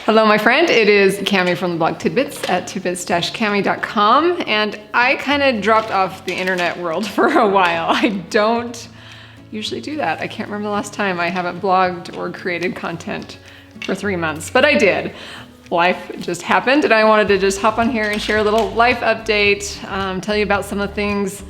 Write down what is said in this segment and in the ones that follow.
Hello, my friend. It is Cami from the blog Tidbits at tidbits-cami.com, and I kind of dropped off the internet world for a while. I don't usually do that. I can't remember the last time I haven't blogged or created content for 3 months, but I did. Life just happened, and I wanted to just hop on here and share a little life update, tell you about some of the things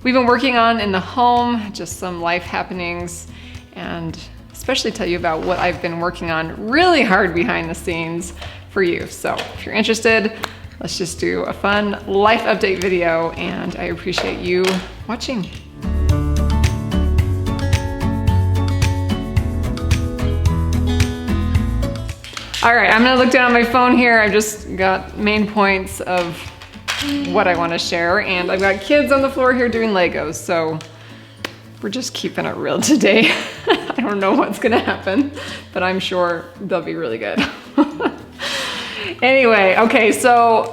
we've been working on in the home, just some life happenings, and especially tell you about what I've been working on really hard behind the scenes for you. So if you're interested, let's just do a fun life update video, and I appreciate you watching. All right, I'm gonna look down at my phone here. I've just got main points of what I wanna share, and I've got kids on the floor here doing Legos, so we're just keeping it real today. I don't know what's gonna happen, but I'm sure they'll be really good. Anyway, okay, so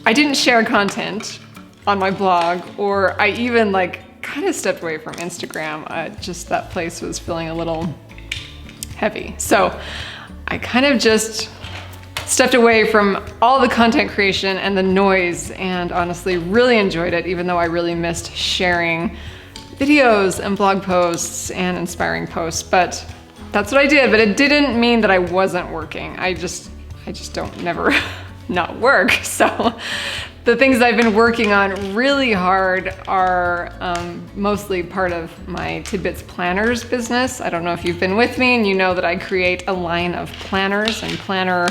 I didn't share content on my blog, or I even kind of stepped away from Instagram. Just that place was feeling a little heavy. So I kind of just stepped away from all the content creation and the noise, and honestly really enjoyed it, even though I really missed sharing videos and blog posts and inspiring posts. But that's what I did, but it didn't mean that I wasn't working. I just don't never not work. So the things I've been working on really hard are mostly part of my Tidbits Planners business. I don't know if you've been with me and you know that I create a line of planners and planner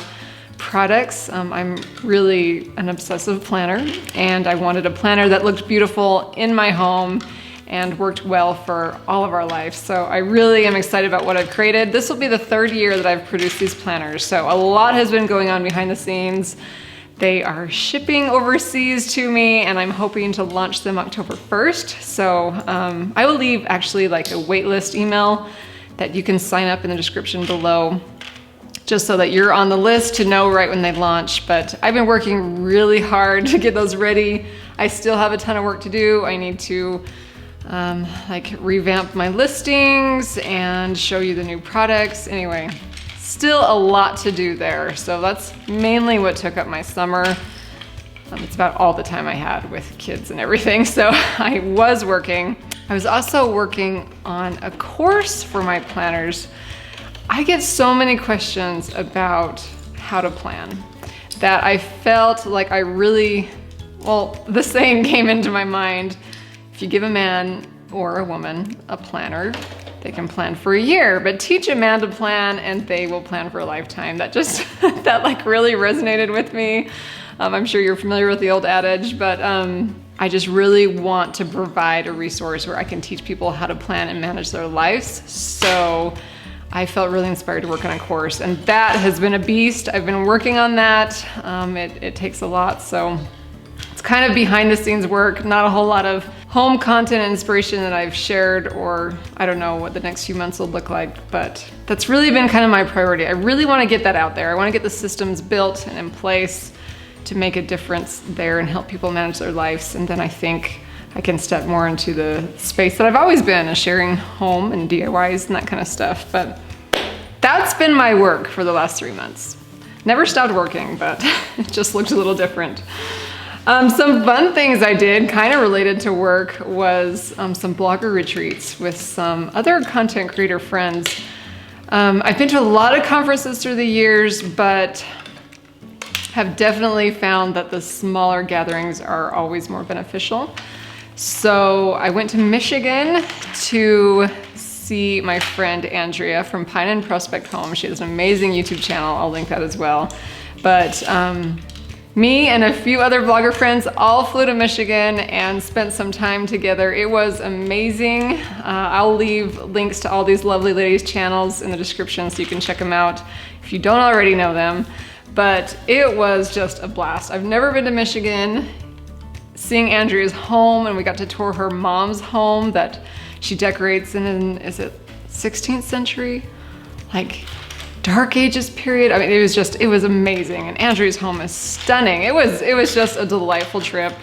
products. I'm really an obsessive planner, and I wanted a planner that looked beautiful in my home and worked well for all of our life. So I really am excited about what I've created. This will be the 3rd year that I've produced these planners. So a lot has been going on behind the scenes. They are shipping overseas to me, and I'm hoping to launch them October 1st. So I will leave actually a waitlist email that you can sign up in the description below, just so that you're on the list to know right when they launch. But I've been working really hard to get those ready. I still have a ton of work to do. I need to revamp my listings and show you the new products. Anyway, still a lot to do there. So that's mainly what took up my summer. It's about all the time I had with kids and everything. So I was working. I was also working on a course for my planners. I get so many questions about how to plan that I felt like the saying came into my mind: if you give a man or a woman a planner, they can plan for a year, but teach a man to plan and they will plan for a lifetime. That just, really resonated with me. I'm sure you're familiar with the old adage, but I just really want to provide a resource where I can teach people how to plan and manage their lives. So I felt really inspired to work on a course, and that has been a beast. I've been working on that. It takes a lot, so it's kind of behind the scenes work, not a whole lot of home content and inspiration that I've shared, or I don't know what the next few months will look like, but that's really been kind of my priority. I really want to get that out there. I want to get the systems built and in place to make a difference there and help people manage their lives, and then I think I can step more into the space that I've always been, sharing home and DIYs and that kind of stuff. But that's been my work for the last 3 months. Never stopped working, but it just looked a little different. Some fun things I did kind of related to work was some blogger retreats with some other content creator friends. I've been to a lot of conferences through the years, but have definitely found that the smaller gatherings are always more beneficial. So I went to Michigan to see my friend Andrea from Pina and Prospect home. She has an amazing YouTube channel. I'll link that as well. But me and a few other blogger friends all flew to Michigan and spent some time together. It was amazing. I'll leave links to all these lovely ladies' channels in the description so you can check them out if you don't already know them. But it was just a blast. I've never been to Michigan. Seeing Andrea's home, and we got to tour her mom's home that she decorates in is it 16th century? Dark Ages period. I mean, it was amazing. And Andrea's home is stunning. It was just a delightful trip.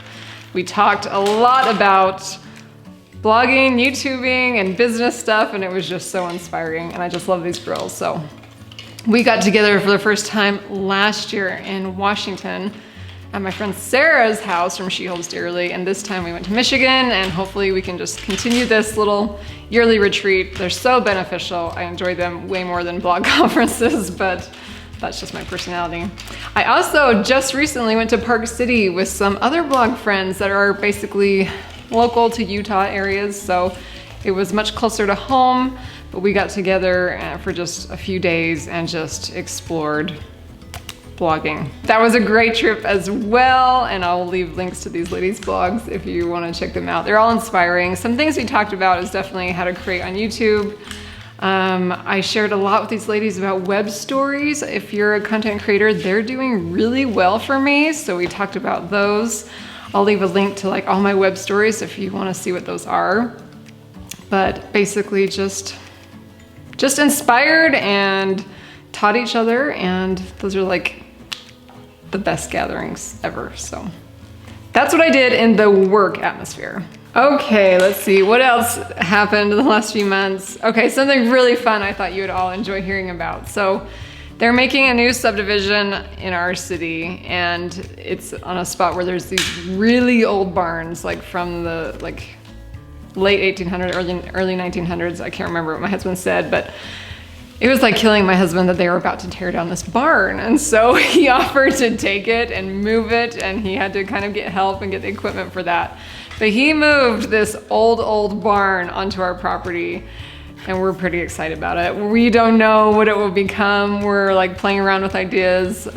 We talked a lot about blogging, YouTubing, and business stuff, and it was just so inspiring. And I just love these girls. So We got together for the first time last year in Washington at my friend Sarah's house from She Holds Dearly, and this time we went to Michigan, and hopefully we can just continue this little yearly retreat. They're so beneficial. I enjoy them way more than blog conferences, but that's just my personality. I also just recently went to Park City with some other blog friends that are basically local to Utah areas, so it was much closer to home, but we got together for just a few days and just explored blogging. That was a great trip as well, and I'll leave links to these ladies' blogs if you want to check them out. They're all inspiring. Some things we talked about is definitely how to create on YouTube. I shared a lot with these ladies about web stories. If you're a content creator, they're doing really well for me, so we talked about those. I'll leave a link to like all my web stories if you want to see what those are. But basically just inspired and taught each other, and those are like the best gatherings ever. So that's what I did in the work atmosphere. Okay, let's see what else happened in the last few months. Okay, something really fun I thought you would all enjoy hearing about. So they're making a new subdivision in our city, and it's on a spot where there's these really old barns, like from the late 1800s, early 1900s. I can't remember what my husband said, but it was like killing my husband that they were about to tear down this barn. And so he offered to take it and move it, and he had to kind of get help and get the equipment for that. But he moved this old barn onto our property, and we're pretty excited about it. We don't know what it will become. We're like playing around with ideas,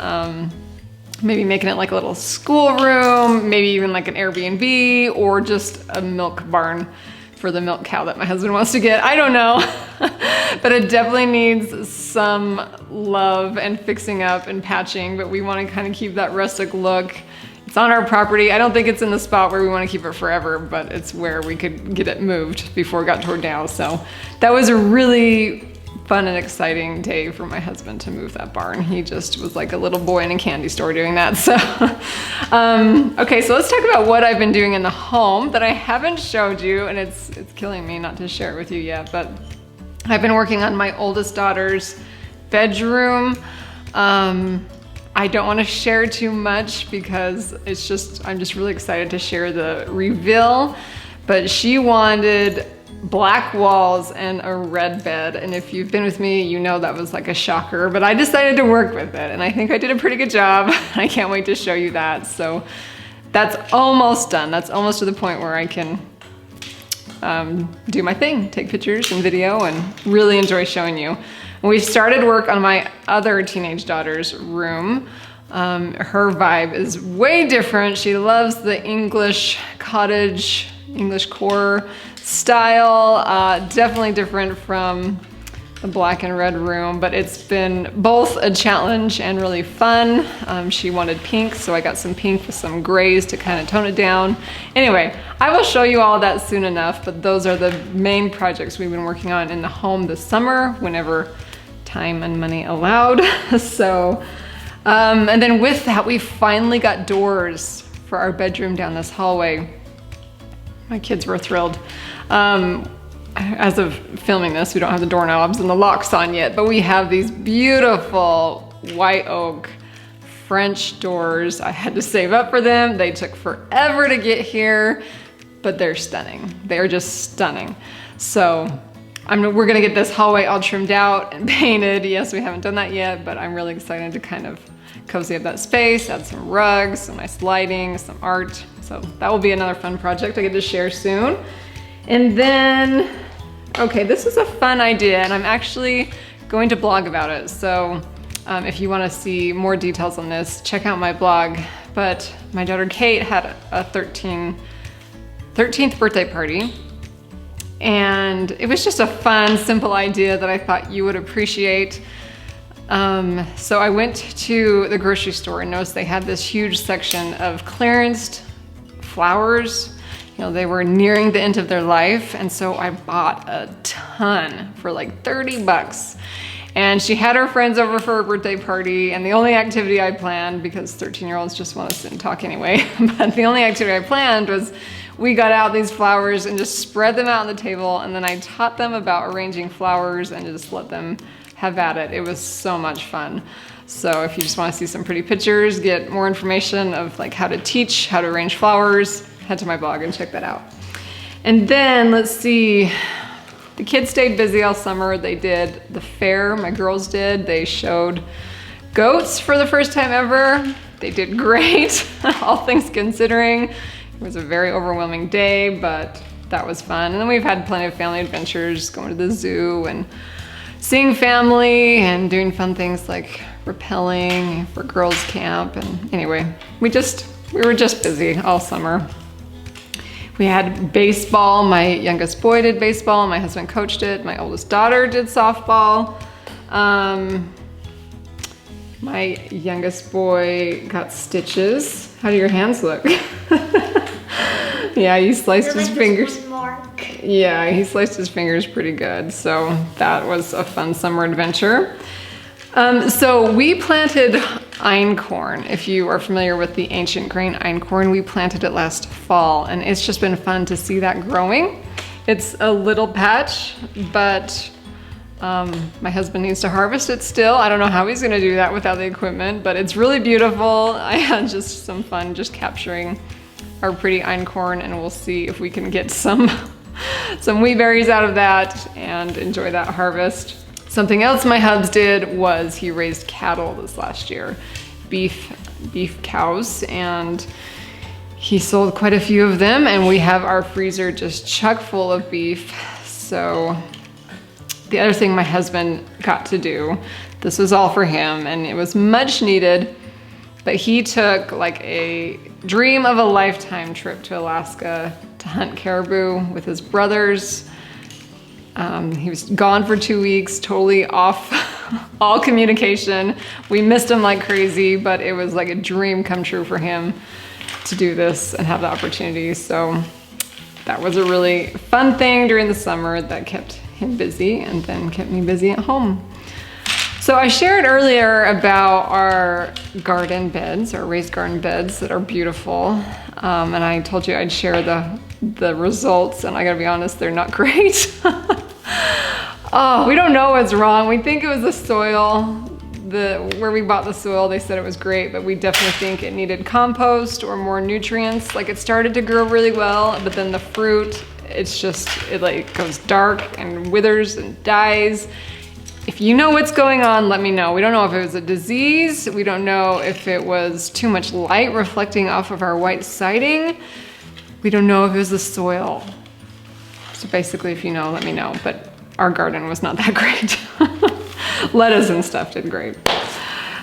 maybe making it like a little schoolroom, maybe even like an Airbnb, or just a milk barn for the milk cow that my husband wants to get. I don't know, but it definitely needs some love and fixing up and patching, but we want to kind of keep that rustic look. It's on our property. I don't think it's in the spot where we want to keep it forever, but it's where we could get it moved before it got torn down. So that was a really fun and exciting day for my husband to move that barn. He just was like a little boy in a candy store doing that. So, okay, so let's talk about what I've been doing in the home that I haven't showed you, and it's killing me not to share it with you yet, but I've been working on my oldest daughter's bedroom. I don't want to share too much because I'm just really excited to share the reveal, but she wanted black walls and a red bed, and if you've been with me, you know that was like a shocker, but I decided to work with it, and I think I did a pretty good job. I can't wait to show you that. So that's almost done. That's almost to the point where I can do my thing, take pictures and video, and really enjoy showing you. We started work on my other teenage daughter's room. Her vibe is way different. She loves the English cottage, English core style, definitely different from the black and red room, but it's been both a challenge and really fun. She wanted pink, so I got some pink with some grays to kind of tone it down. Anyway, I will show you all that soon enough, but those are the main projects we've been working on in the home this summer, whenever time and money allowed. So, and then with that, we finally got doors for our bedroom down this hallway. My kids were thrilled. As of filming this, we don't have the doorknobs and the locks on yet, but we have these beautiful white oak French doors. I had to save up for them. They took forever to get here, but they're stunning. They're just stunning. So we're gonna get this hallway all trimmed out and painted. Yes, we haven't done that yet, but I'm really excited to kind of cozy up that space, add some rugs, some nice lighting, some art. So that will be another fun project I get to share soon. And then, okay, this is a fun idea, and I'm actually going to blog about it. So if you want to see more details on this, check out my blog. But my daughter Kate had a 13th birthday party, and it was just a fun, simple idea that I thought you would appreciate. So I went to the grocery store and noticed they had this huge section of clearanced flowers. You know, they were nearing the end of their life, and so I bought a ton for like 30 bucks. And she had her friends over for her birthday party, and the only activity I planned, because 13-year-olds just want to sit and talk anyway, but the only activity I planned was we got out these flowers and just spread them out on the table, and then I taught them about arranging flowers and just let them have at it. It was so much fun. So if you just want to see some pretty pictures, get more information of like how to teach, how to arrange flowers, head to my blog and check that out. And then let's see, the kids stayed busy all summer. They did the fair, my girls did. They showed goats for the first time ever. They did great, all things considering. It was a very overwhelming day, but that was fun. And then we've had plenty of family adventures, going to the zoo and seeing family and doing fun things like rappelling for girls camp. And anyway, we were just busy all summer. We had baseball. My youngest boy did baseball. My husband coached it. My oldest daughter did softball. My youngest boy got stitches. How do your hands look? Yeah, he sliced his fingers. Yeah, he sliced his fingers pretty good. So that was a fun summer adventure. So we planted einkorn. If you are familiar with the ancient grain einkorn, we planted it last fall, and it's just been fun to see that growing. It's a little patch, but my husband needs to harvest it still. I don't know how he's gonna do that without the equipment, but it's really beautiful. I had just some fun just capturing our pretty einkorn, and we'll see if we can get some wheat berries out of that and enjoy that harvest. Something else my hubs did was he raised cattle this last year, beef cows, and he sold quite a few of them, and we have our freezer just chock full of beef. So the other thing my husband got to do, this was all for him, and it was much needed, but he took like a dream of a lifetime trip to Alaska to hunt caribou with his brothers. He was gone for 2 weeks, totally off all communication. We missed him like crazy, but it was like a dream come true for him to do this and have the opportunity. So that was a really fun thing during the summer that kept him busy and then kept me busy at home. So I shared earlier about our garden beds, our raised garden beds that are beautiful. And I told you I'd share the results, and I gotta be honest, they're not great. Oh, we don't know what's wrong. We think it was the soil. Where we bought the soil, they said it was great, but we definitely think it needed compost or more nutrients. Like, it started to grow really well, but then the fruit, it like goes dark and withers and dies. If you know what's going on, let me know. We don't know if it was a disease. We don't know if it was too much light reflecting off of our white siding. We don't know if it was the soil. So basically, if you know, let me know. But our garden was not that great. Lettuce and stuff did great.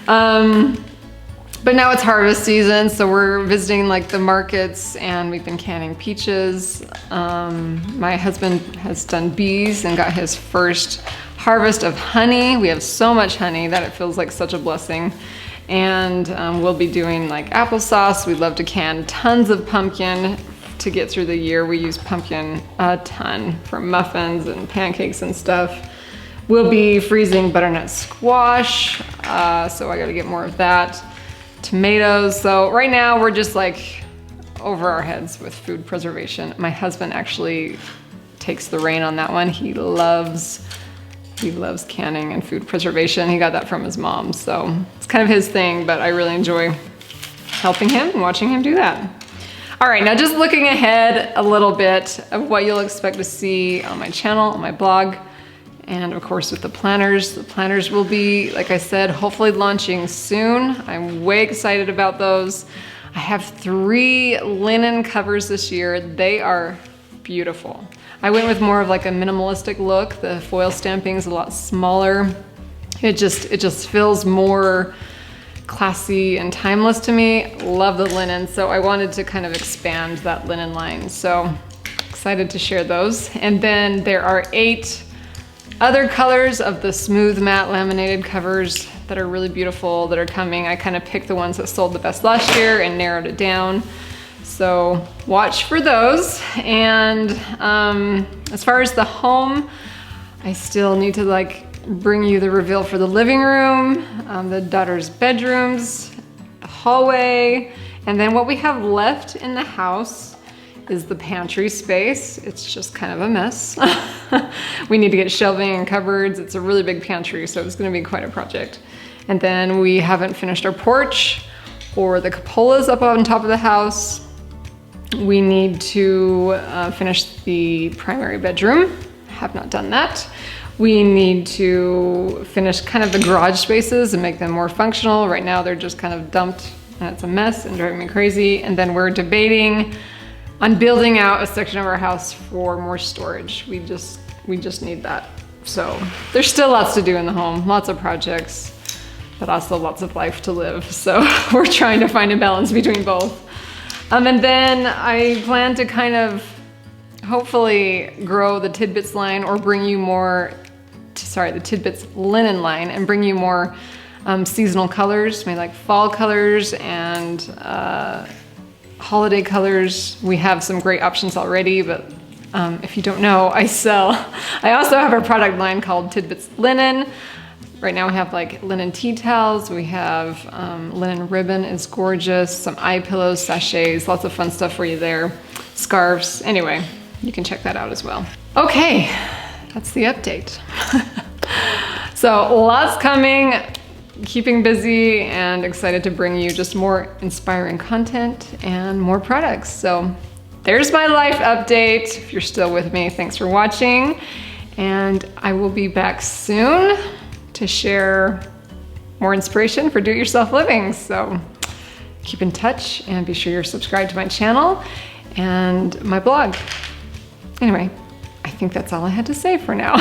But now it's harvest season, so we're visiting like the markets, and we've been canning peaches. My husband has done bees and got his first harvest of honey. We have so much honey that it feels like such a blessing. And we'll be doing like applesauce. We love to can tons of pumpkin to get through the year. We use pumpkin a ton for muffins and pancakes and stuff. We'll be freezing butternut squash, so I gotta get more of that. Tomatoes. So right now we're just like over our heads with food preservation. My husband actually takes the reign on that one. He loves canning and food preservation. He got that from his mom, so it's kind of his thing, but I really enjoy helping him and watching him do that. All right, now just looking ahead a little bit of what you'll expect to see on my channel, on my blog, and of course with the planners. The planners will be, like I said, hopefully launching soon. I'm way excited about those. I have 3 linen covers this year. They are beautiful. I went with more of like a minimalistic look. The foil stamping is a lot smaller. It just feels more classy and timeless to me. Love the linen, so I wanted to kind of expand that linen line. So excited to share those. And then there are 8 other colors of the smooth matte laminated covers that are really beautiful that are coming. I kind of picked the ones that sold the best last year and narrowed it down. So watch for those. And as far as the home, I still need to like bring you the reveal for the living room, the daughter's bedrooms, the hallway, and then what we have left in the house is the pantry space. It's just kind of a mess. We need to get shelving and cupboards. It's a really big pantry, so it's gonna be quite a project. And then we haven't finished our porch or the cupolas up on top of the house. We need to finish the primary bedroom. Have not done that. We need to finish kind of the garage spaces and make them more functional. Right now they're just kind of dumped and it's a mess and driving me crazy. And then we're debating on building out a section of our house for more storage. We just need that. So there's still lots to do in the home, lots of projects, but also lots of life to live. So we're trying to find a balance between both. And then I plan to kind of hopefully grow the Tidbits line or bring you more, the Tidbits linen line, and bring you more seasonal colors, maybe like fall colors and holiday colors. We have some great options already, but if you don't know, I also have a product line called Tidbits Linen. Right now we have like linen tea towels, we have linen ribbon is gorgeous, some eye pillows, sachets, lots of fun stuff for you there, scarves. Anyway, you can check that out as well. Okay, that's the update. So lots coming, keeping busy and excited to bring you just more inspiring content and more products. So there's my life update. If you're still with me, thanks for watching. And I will be back soon to share more inspiration for do-it-yourself living. So keep in touch and be sure you're subscribed to my channel and my blog. Anyway, I think that's all I had to say for now.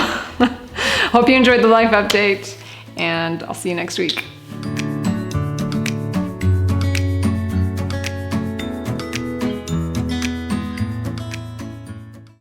Hope you enjoyed the life update and I'll see you next week.